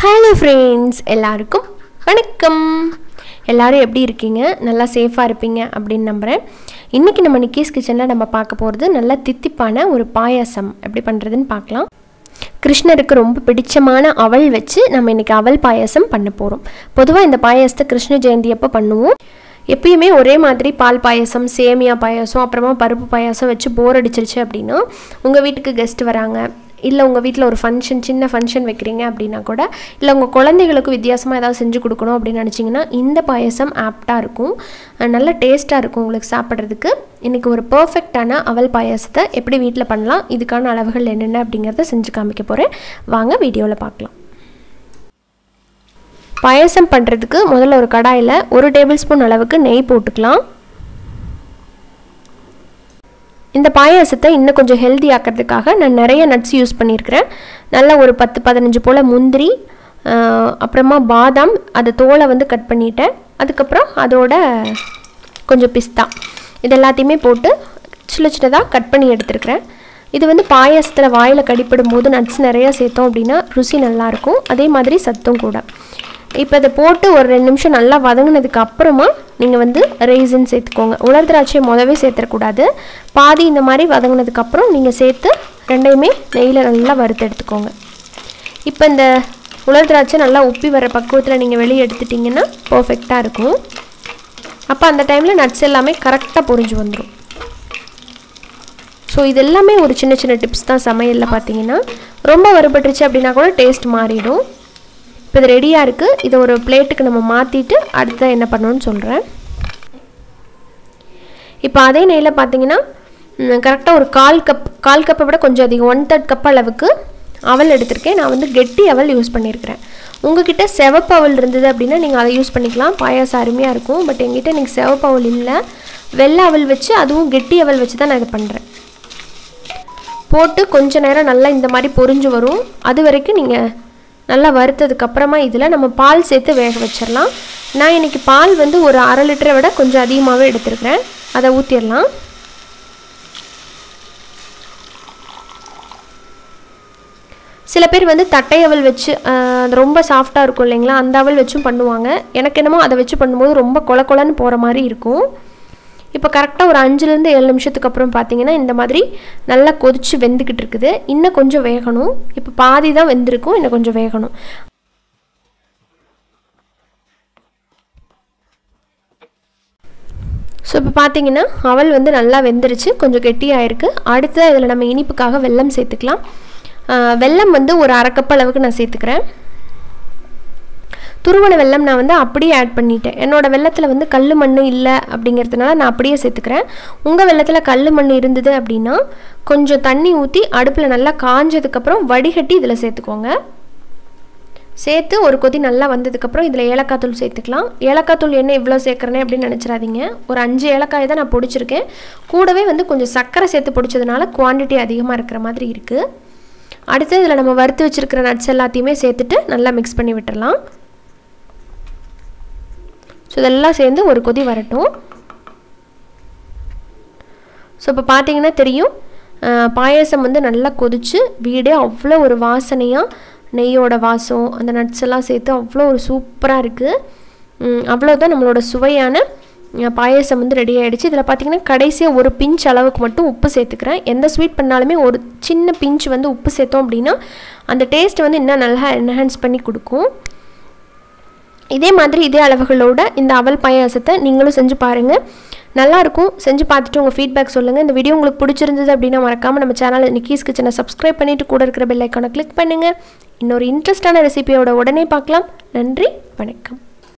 Hello friends, எல்லாருக்கும் வணக்கம். எல்லாரும் எப்படி இருக்கீங்க? நல்லா சேஃபா இருப்பீங்க அப்படினு நம்புறேன். இன்னைக்கு நம்ம நிக்கிஸ் கிச்சன்ல நம்ம பார்க்க போறது நல்ல தித்திப்பான ஒரு பாயாசம் எப்படி பண்றதுன்னு பார்க்கலாம். கிருஷ்ணருக்கு ரொம்ப பிடிச்சமான அவல் வச்சு நம்ம இன்னைக்கு அவல் பாயாசம் பண்ண போறோம். பொதுவா இந்த பாயாசத்தை கிருஷ்ண ஜெயந்தி அப்ப பண்ணுவோம். எப்பயுமே ஒரே மாதிரி பால் பாயாசம், சேமியா பாயாசம், அப்புறமா பருப்பு பாயாசம் வச்சு போர் அடிச்சிருச்சு அப்படினா உங்க வீட்டுக்கு கெஸ்ட் வராங்க, இல்லை உங்கள் வீட்டில் ஒரு ஃபங்க்ஷன், சின்ன ஃபங்க்ஷன் வைக்கிறீங்க அப்படின்னா கூட, இல்லை உங்கள் குழந்தைகளுக்கு வித்தியாசமாக ஏதாவது செஞ்சு கொடுக்கணும் அப்படின்னு நினச்சிங்கன்னா இந்த பாயசம் ஆப்டாக இருக்கும், நல்ல டேஸ்ட்டாக இருக்கும் உங்களுக்கு சாப்பிட்றதுக்கு. இன்றைக்கி ஒரு பர்ஃபெக்டான அவல் பாயாசத்தை எப்படி வீட்டில் பண்ணலாம், இதுக்கான அளவுகள் என்னென்ன அப்படிங்கிறத செஞ்சு காமிக்க போகிறேன். வாங்க வீடியோவில் பார்க்கலாம். பாயசம் பண்ணுறதுக்கு முதல்ல ஒரு கடாயில் 1 டேபிள் ஸ்பூன் அளவுக்கு நெய் போட்டுக்கலாம். இந்த பாயாசத்தை இன்னும் கொஞ்சம் ஹெல்தி ஆக்கிறதுக்காக நான் நிறைய நட்ஸ் யூஸ் பண்ணியிருக்கிறேன். நல்லா ஒரு 10-15 போல் முந்திரி, அப்புறமா பாதாம், அது தோலை வந்து கட் பண்ணிட்டேன். அதுக்கப்புறம் அதோட கொஞ்சம் பிஸ்தா, இது எல்லாத்தையுமே போட்டு சின்ன சின்னதாக கட் பண்ணி எடுத்துருக்கிறேன். இது வந்து பாயாசத்தில் வாயில் கடிப்படும் போது நட்ஸ் நிறையா சேர்த்தோம் அப்படின்னா ருசி நல்லாயிருக்கும், அதே மாதிரி சத்தும் கூட. இப்போ இதை போட்டு ஒரு 2 நிமிஷம் நல்லா வதங்கினதுக்கு அப்புறமா நீங்கள் வந்து ரெய்சின் சேர்த்துக்கோங்க. உலர் திராட்சையை முதவே சேர்த்துக்கூடாது, பாதி இந்த மாதிரி வதங்கினதுக்கப்புறம் நீங்கள் சேர்த்து ரெண்டையுமே நெய்யில் நல்லா வறுத்து எடுத்துக்கோங்க. இப்போ இந்த உலர் திராட்சை நல்லா உப்பி வர பக்குவத்தில் நீங்கள் வெளியே எடுத்துட்டிங்கன்னா பர்ஃபெக்டாக இருக்கும். அப்போ அந்த டைமில் நட்ஸ் எல்லாமே கரெக்டாக பொரிஞ்சு வந்துடும். ஸோ இது எல்லாமே ஒரு சின்ன சின்ன டிப்ஸ் தான் சமையலில். பார்த்தீங்கன்னா ரொம்ப வறுபட்டுருச்சு அப்படின்னா கூட டேஸ்ட் மாறிடும். இப்போ இது ரெடியாக இருக்குது. இதை ஒரு பிளேட்டுக்கு நம்ம மாற்றிட்டு அடுத்த என்ன பண்ணணும்னு சொல்கிறேன். இப்போ அதே நெய்யில் பார்த்தீங்கன்னா கரெக்டாக ஒரு கால் கப்பை விட கொஞ்சம் அதிகம், 1/3 கப் அளவுக்கு அவல் எடுத்திருக்கேன். நான் வந்து கெட்டி அவல் யூஸ் பண்ணியிருக்கிறேன். உங்ககிட்ட சிவப்பு அவல் இருந்தது அப்படின்னா நீங்கள் அதை யூஸ் பண்ணிக்கலாம், பாயாசம் அருமையாக இருக்கும். பட் எங்கிட்ட நீங்கள் சிவப்பு அவல் இல்லை, வெள்ளை அவல் வச்சு, அதுவும் கெட்டி அவல் வச்சு தான் நான் இதை பண்ணுறேன். போட்டு கொஞ்சம் நேரம் நல்லா இந்த மாதிரி பொரிஞ்சு வரும், அது வரைக்கும் நீங்கள் நல்லா வறுத்ததுக்கப்புறமா இதில் நம்ம பால் சேர்த்து வேக வச்சிடலாம். நான் இன்றைக்கி பால் வந்து ஒரு 1/2 லிட்டரை விட கொஞ்சம் அதிகமாகவே எடுத்துருக்கிறேன். அதை ஊற்றிடலாம். சில பேர் வந்து தட்டை அவல் வச்சு, அது ரொம்ப சாஃப்டாக இருக்கும் இல்லைங்களா, அந்த அவல் வச்சும் பண்ணுவாங்க. எனக்கு என்னமோ அதை வச்சு பண்ணும்போது ரொம்ப கொலன்னு போகிற மாதிரி இருக்கும். இப்போ கரெக்டாக ஒரு 5-7 நிமிஷத்துக்கு அப்புறம் பார்த்தீங்கன்னா இந்த மாதிரி நல்லா கொதித்து வெந்துக்கிட்டு இருக்குது. இன்னும் கொஞ்சம் வேகணும். இப்போ பாதி தான் வெந்திருக்கும், இன்னும் கொஞ்சம் வேகணும். ஸோ இப்போ பார்த்தீங்கன்னா அவல் வந்து நல்லா வெந்துருச்சு, கொஞ்சம் கெட்டியாக இருக்குது. அடுத்து இதில் நம்ம இனிப்புக்காக வெல்லம் சேர்த்துக்கலாம். வெல்லம் வந்து ஒரு 1/2 கப் அளவுக்கு நான் சேர்த்துக்கிறேன். துருவன வெல்லம் நான் வந்து அப்படியே ஆட் பண்ணிட்டேன். என்னோடய வெல்லத்தில் வந்து கல் மண் இல்லை அப்படிங்கிறதுனால நான் அப்படியே சேர்த்துக்கிறேன். உங்கள் வெல்லத்தில் கல் மண் இருந்தது அப்படின்னா கொஞ்சம் தண்ணி ஊற்றி அடுப்பில் நல்லா காஞ்சதுக்கப்புறம் வடிகட்டி இதில் சேர்த்துக்கோங்க. சேர்த்து ஒரு கொதி நல்லா வந்ததுக்கப்புறம் இதில் ஏலக்காய் தூள் சேர்த்துக்கலாம். ஏலக்காய் தூள் என்ன இவ்வளோ சேர்க்குறேனே அப்படின்னு நினச்சிடாதீங்க. ஒரு 5 ஏலக்காய் தான் நான் பொடிச்சிருக்கேன். கூடவே வந்து கொஞ்சம் சர்க்கரை சேர்த்து பொடிச்சதுனால குவான்டிட்டி அதிகமாக இருக்கிற மாதிரி இருக்குது. அடுத்து இதில் நம்ம வறுத்து வச்சுருக்கிற நட்ஸ் எல்லாத்தையுமே சேர்த்துட்டு நல்லா மிக்ஸ் பண்ணி விட்டுடலாம். ஸோ இதெல்லாம் சேர்ந்து ஒரு கொதி வரட்டும். ஸோ இப்போ பார்த்தீங்கன்னா தெரியும், பாயாசம் வந்து நல்லா கொதிச்சு வீடே அவ்வளோ ஒரு வாசனையாக, நெய்யோட வாசம், அந்த நட்ஸ் எல்லாம் சேர்த்து அவ்வளோ ஒரு சூப்பராக இருக்குது. அவ்வளோதான் நம்மளோட சுவையான பாயாசம் வந்து ரெடி ஆகிடுச்சு. இதில் பார்த்தீங்கன்னா கடைசியாக ஒரு பிஞ்ச் அளவுக்கு மட்டும் உப்பு சேர்த்துக்கிறேன். எந்த ஸ்வீட் பண்ணாலுமே ஒரு சின்ன பிஞ்ச் வந்து உப்பு சேர்த்தோம் அப்படின்னா அந்த டேஸ்ட் வந்து இன்னும் நல்லா என்ஹான்ஸ் பண்ணி கொடுக்கும். இதே மாதிரி இதே அளவுகளோட இந்த அவல் பாயாசத்தை நீங்களும் செஞ்சு பாருங்கள், நல்லாயிருக்கும். செஞ்சு பார்த்துட்டு உங்கள் ஃபீட்பேக் சொல்லுங்கள். இந்த வீடியோ உங்களுக்கு பிடிச்சிருந்தது அப்படின்னா மறக்காமல் நம்ம சேனல் நிக்கிஸ் கிச்சனை சப்ஸ்கிரைப் பண்ணிவிட்டு கூட இருக்கிற பெல் ஐக்கானை கிளிக் பண்ணுங்கள். இன்னொரு இன்ட்ரெஸ்டான ரெசிபியோட உடனே பார்க்கலாம். நன்றி, வணக்கம்.